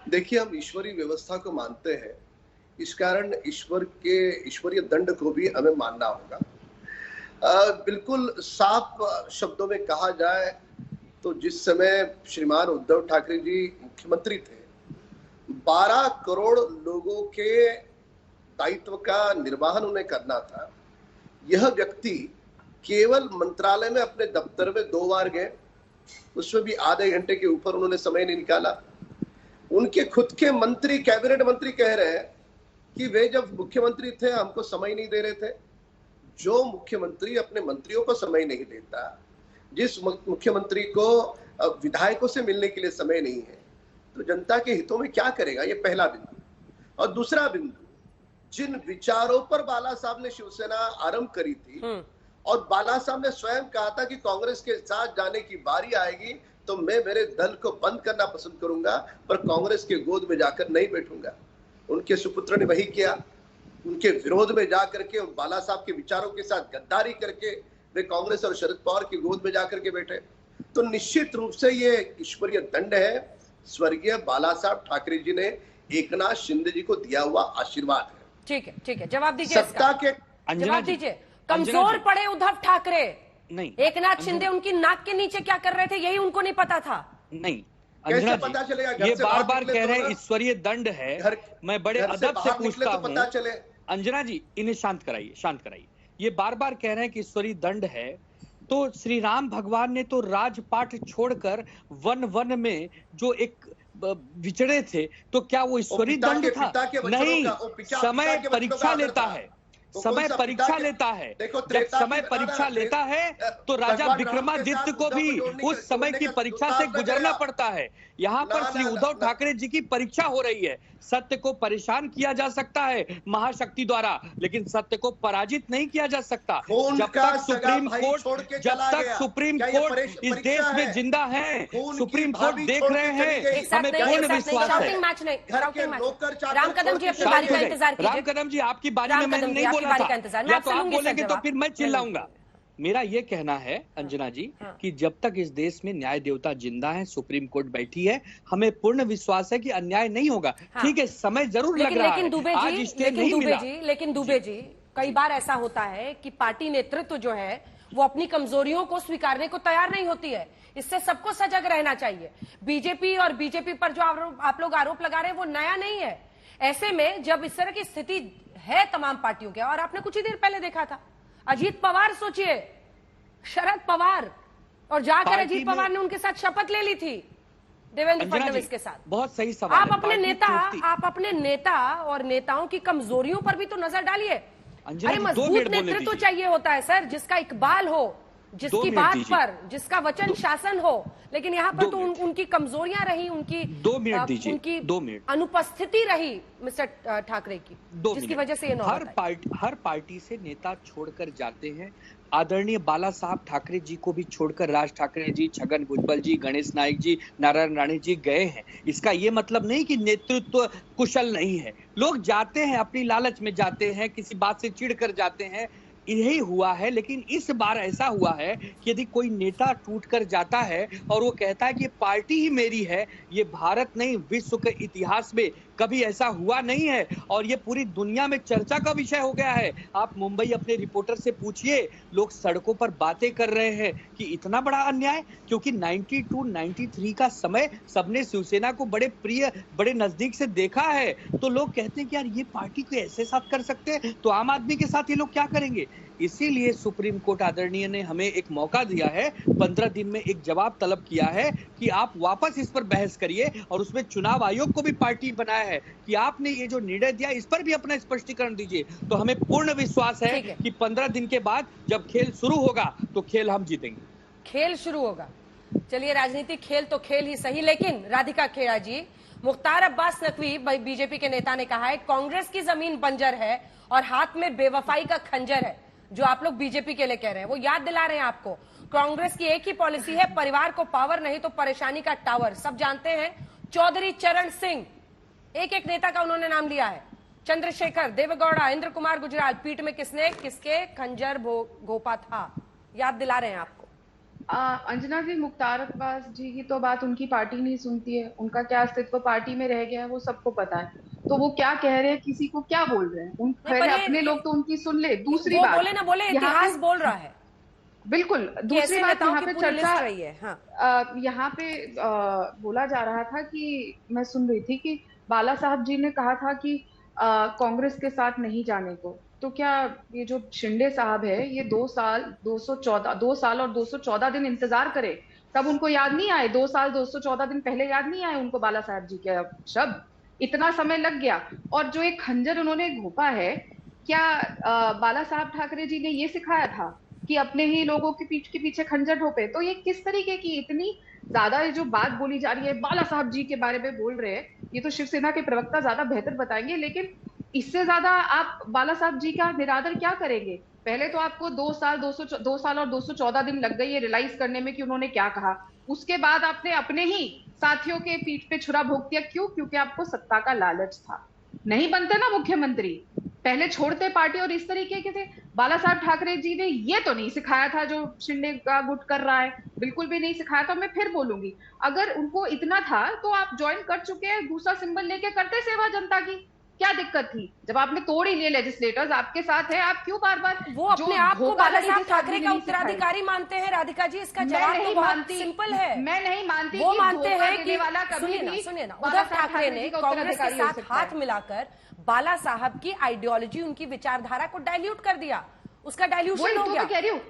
देखिए, हम ईश्वरीय व्यवस्था को मानते हैं, इस कारण ईश्वर के ईश्वरीय दंड को भी हमें मानना होगा। बिल्कुल साफ शब्दों में कहा जाए तो जिस समय श्रीमान उद्धव ठाकरे जी मुख्यमंत्री थे, 12 करोड़ लोगों के दायित्व का निर्वहन उन्हें करना था। यह व्यक्ति केवल मंत्रालय में अपने दफ्तर में 2 बार गए, उसमें भी आधे घंटे के ऊपर उन्होंने समय नहीं निकाला। उनके खुद के मंत्री, कैबिनेट मंत्री कह रहे हैं कि वे जब मुख्यमंत्री थे हमको समय नहीं दे रहे थे। जो मुख्यमंत्री अपने मंत्रियों को समय नहीं देता, जिस मुख्यमंत्री को विधायकों से मिलने के लिए समय नहीं है, तो जनता के हितों में क्या करेगा? ये पहला बिंदु। और दूसरा बिंदु, जिन विचारों पर बाला साहब ने शिवसेना आरंभ करी थी और बाला साहब ने स्वयं कहा था कि कांग्रेस के साथ जाने की बारी आएगी तो मैं मेरे दल को बंद करना पसंद करूंगा, पर कांग्रेस के गोद में जाकर नहीं बैठूंगा। उनके सुपुत्र ने वही किया। उनके विरोध में जाकर के, बाला साहब के विचारों के साथ गद्दारी करके वे कांग्रेस और शरद पवार की गोद में जाकर के बैठे। तो निश्चित रूप से ये ईश्वरीय दंड है, स्वर्गीय बाला साहब ठाकरे जी ने एकनाथ शिंदे जी को दिया हुआ आशीर्वाद है। ठीक है, जवाब दीजिए। सत्ता के जवाब दीजिए। कमजोर पड़े उद्धव ठाकरे, नहीं, एकनाथ शिंदे उनकी नाक के नीचे क्या कर रहे थे यही उनको नहीं पता था। नहीं, कैसे पता चलेगा? ये बार बार कह रहे हैं ईश्वरीय दंड है। मैं बड़े अदब से पूछता हूं, पता चले। अंजना जी, इन्हें शांत कराइए। ये बार बार कह रहे हैं कि ईश्वरीय दंड है, तो श्री राम भगवान ने तो राजपाट छोड़कर वन में जो एक विचरे थे, तो क्या वो ईश्वरीय दंड था? नहीं, समय परीक्षा लेता है। समय परीक्षा लेता है। जब समय परीक्षा लेता है तो राजा विक्रमादित्य को भी उस समय की परीक्षा से गुजरना पड़ता है। यहाँ पर श्री उद्धव ठाकरे जी की परीक्षा हो रही है। सत्य को परेशान किया जा सकता है महाशक्ति द्वारा, लेकिन सत्य को पराजित नहीं किया जा सकता। जब तक सुप्रीम कोर्ट इस देश में जिंदा है, सुप्रीम कोर्ट देख रहे हैं, हमें पूर्ण विश्वास है। राम कदम जी अपनी बारी का इंतजार कीजिए। राम कदम जी, आपकी बारी में मैंने नहीं बोला था, या तो आप बोलेंगे तो फिर मैं चिल्लाऊंगा। मेरा ये कहना है अंजना जी कि जब तक इस देश में न्याय देवता जिंदा है, सुप्रीम कोर्ट बैठी है, हमें पूर्ण विश्वास है कि अन्याय नहीं होगा। ठीक है, समय जरूर लग रहा है, आज स्टे नहीं मिला। लेकिन दुबे जी, कई बार ऐसा होता है कि पार्टी नेतृत्व जो है वो अपनी कमजोरियों को स्वीकारने को तैयार नहीं होती है। इससे सबको सजग रहना चाहिए। बीजेपी और बीजेपी पर जो आप लोग आरोप लगा रहे हैं वो नया नहीं है। ऐसे में जब इस तरह की स्थिति है तमाम पार्टियों के, और आपने कुछ ही देर पहले देखा था अजीत पवार, सोचिए शरद पवार, और जाकर अजीत पवार ने उनके साथ शपथ ले ली थी देवेंद्र फडणवीस के साथ। बहुत सही सवाल। आप अपने नेता और नेताओं की कमजोरियों पर भी तो नजर डालिए। अरे मजबूत नेतृत्व चाहिए होता है सर, जिसका इकबाल हो, जिसकी बात पर, जिसका वचन शासन हो। लेकिन यहाँ पर तो उनकी कमजोरियां रही, उनकी अनुपस्थिति रही मिस्टर ठाकरे की, जिसकी वजह से ये हर पार्टी से नेता छोड़कर जाते हैं। आदरणीय बाला साहब ठाकरे जी को भी छोड़कर राज ठाकरे जी, छगन भुजबल जी, गणेश नायक जी, नारायण राणे जी गए हैं। इसका ये मतलब नहीं कि नेतृत्व कुशल नहीं है। लोग जाते हैं, अपनी लालच में जाते हैं, किसी बात से चिढ़ कर जाते हैं। यही हुआ है, लेकिन इस बार ऐसा हुआ है कि यदि कोई नेता टूटकर जाता है और वो कहता है कि पार्टी ही मेरी है, ये भारत नहीं विश्व के इतिहास में कभी ऐसा हुआ नहीं है, और ये पूरी दुनिया में चर्चा का विषय हो गया है। आप मुंबई अपने रिपोर्टर से पूछिए, लोग सड़कों पर बातें कर रहे हैं कि इतना बड़ा अन्याय, क्योंकि 92-93 का समय सबने शिवसेना को बड़े प्रिय, बड़े नजदीक से देखा है। तो लोग कहते हैं कि यार ये पार्टी को ऐसे साथ कर सकते हैं, तो आम आदमी के साथ ये लोग क्या करेंगे? इसीलिए सुप्रीम कोर्ट आदरणीय ने हमें एक मौका दिया है, 15 दिन में एक जवाब तलब किया है कि आप वापस इस पर बहस करिए, और उसमें चुनाव आयोग को भी पार्टी बनाया है कि आपने ये जो निर्णय दिया इस पर भी अपना स्पष्टीकरण दीजिए। तो हमें पूर्ण विश्वास है कि 15 दिन के बाद जब खेल शुरू होगा तो खेल हम जीतेंगे। खेल शुरू होगा, चलिए राजनीतिक खेल तो खेल ही सही, लेकिन राधिका खेड़ा जी, मुख्तार अब्बास नकवी बीजेपी के नेता ने कहा है कांग्रेस की जमीन बंजर है और हाथ में बेवफाई का खंजर है, जो आप लोग बीजेपी के लिए कह रहे हैं। वो याद दिला रहे हैं आपको, कांग्रेस की एक ही पॉलिसी है, परिवार को पावर नहीं तो परेशानी का टावर। सब जानते हैं चौधरी चरण सिंह, एक नेता का उन्होंने नाम लिया है, चंद्रशेखर, देवेगौड़ा, इंद्र कुमार गुजराल, पीठ में किसके खंजर घोपा था, याद दिला रहे हैं आपको। अंजना जी, मुख्तार अब्बास जी की तो बात उनकी पार्टी नहीं सुनती है। उनका क्या अस्तित्व पार्टी में रह गया है वो सबको पता है। तो वो क्या कह रहे हैं, किसी को क्या बोल रहे हैं, उन नहीं, पहले पर अपने लोग तो उनकी सुन ले। दूसरी वो बात, बोले ना बोले, यहाँ इतिहास पे बोल रहा है। बिल्कुल दूसरी बात, यहाँ पे चर्चा रही है। हाँ, यहाँ पे बोला जा रहा था कि मैं सुन रही थी कि बाला साहब जी ने कहा था कि कांग्रेस के साथ नहीं जाने को। तो क्या ये जो शिंदे साहब है, ये 2 साल और 214 दिन इंतजार करे तब उनको याद नहीं आए? 2 साल 214 दिन पहले याद नहीं आए उनको बाला साहब जी के शब्द? इतना समय लग गया। और जो एक खंजर उन्होंने घोंपा है, क्या बाला साहब ठाकरे जी ने ये सिखाया था कि अपने ही लोगों के पीठ के पीछे खंजर ढोपे? तो ये किस तरीके की इतनी ज्यादा ये जो बात बोली जा रही है, बाला साहब जी के बारे में बोल रहे हैं, ये तो शिवसेना के प्रवक्ता ज्यादा बेहतर बताएंगे। लेकिन इससे ज्यादा आप बाला साहब जी का निरादर क्या करेंगे? पहले तो आपको 2 साल और 214 दिन लग गई ये रियलाइज करने में कि उन्होंने क्या कहा। उसके बाद आपने अपने ही साथियों के पीठ पे छुरा भोग दिया। क्यों? क्योंकि आपको सत्ता का लालच था। नहीं बनते ना मुख्यमंत्री, पहले छोड़ते पार्टी। और इस तरीके के थे बाला साहब ठाकरे जी ने ये तो नहीं सिखाया था जो शिंदे का गुट कर रहा है, बिल्कुल भी नहीं सिखाया था। मैं फिर बोलूंगी, अगर उनको इतना था तो आप ज्वाइन कर चुके हैं, दूसरा सिंबल लेके करते सेवा जनता की। क्या दिक्कत थी? जब आपने तोड़ ही लिए, लेजिस्लेटर्स आपके साथ है, आप क्यों बार बार वो अपने आप को बाला साहब ठाकरे का उत्तराधिकारी मानते हैं। राधिका जी, इसका जवाब तो बहुत सिंपल है। मैं नहीं मानती। वो मानते हैं कि सुनिए ना, उद्धव ठाकरे ने कांग्रेस के साथ हाथ मिलाकर बाला साहब की आइडियोलॉजी, उनकी विचारधारा को डाइल्यूट कर दिया, उसका डाइल्यूशन हो गया। कह रही हूँ